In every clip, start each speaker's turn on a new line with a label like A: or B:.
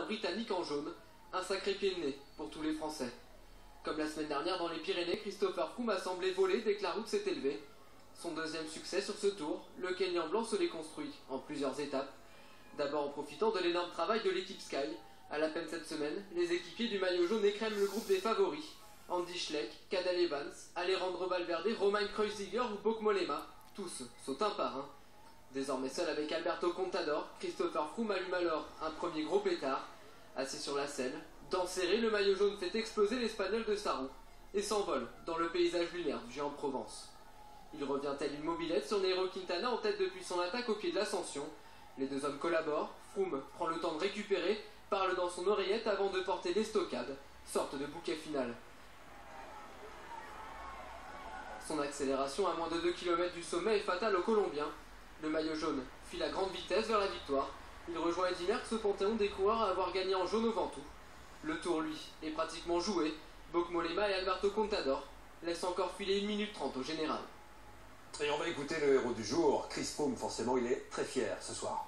A: britannique en jaune, un sacré pied de nez pour tous les Français. Comme la semaine dernière dans les Pyrénées, Christopher Froome a semblé voler dès que la route s'est élevée. Son deuxième succès sur ce tour, le Kenyan blanc se l'est construit en plusieurs étapes. D'abord en profitant de l'énorme travail de l'équipe Sky. À la peine cette semaine, les équipiers du maillot jaune écrèment le groupe des favoris. Andy Schleck, Cadel Evans, Alejandro Valverde, Romain Kreuziger ou Bok Mollema, tous sautent un par un. Désormais seul avec Alberto Contador, Christopher Froome allume alors un premier gros pétard. Assis sur la selle, dents serrées, le maillot jaune fait exploser l'espagnol de sa roue et s'envole dans le paysage lunaire du géant de Provence. Il revient tel une mobilette sur Nairo Quintana en tête depuis son attaque au pied de l'ascension. Les deux hommes collaborent, Froome prend le temps de récupérer, parle dans son oreillette avant de porter l'estocade, sorte de bouquet final. Son accélération à moins de 2 km du sommet est fatale aux Colombiens. Le maillot jaune file à grande vitesse vers la victoire. Il rejoint Eddy Merckx au panthéon des coureurs à avoir gagné en jaune au Ventoux. Le tour, lui, est pratiquement joué. Bok Mollema et Alberto Contador laissent encore filer 1 minute 30 au général.
B: Et on va écouter le héros du jour, Chris Froome. Forcément, il est très fier ce soir.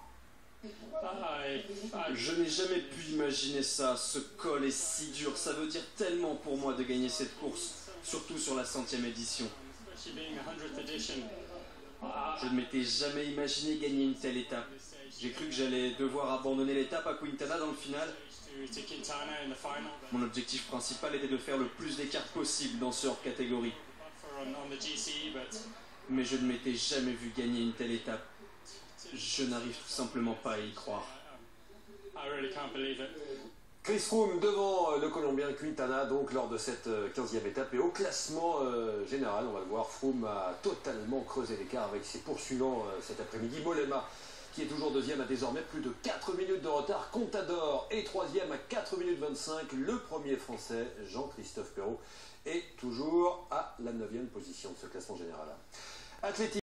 C: Je n'ai jamais pu imaginer ça, ce col est si dur, ça veut dire tellement pour moi de gagner cette course, surtout sur la 100e édition. Je ne m'étais jamais imaginé gagner une telle étape. J'ai cru que j'allais devoir abandonner l'étape à Quintana dans le final. Mon objectif principal était de faire le plus d'écart possible dans ce hors-catégorie. Mais je ne m'étais jamais vu gagner une telle étape. Je n'arrive tout simplement pas à y croire.
B: Chris Froome devant le Colombien Quintana, donc lors de cette 15e étape. Et au classement général, on va le voir, Froome a totalement creusé l'écart avec ses poursuivants cet après-midi. Mollema, qui est toujours deuxième, a désormais plus de 4 minutes de retard. Contador est troisième à 4 minutes 25. Le premier français, Jean-Christophe Perrault, est toujours à la 9e position de ce classement général. Athlétisme.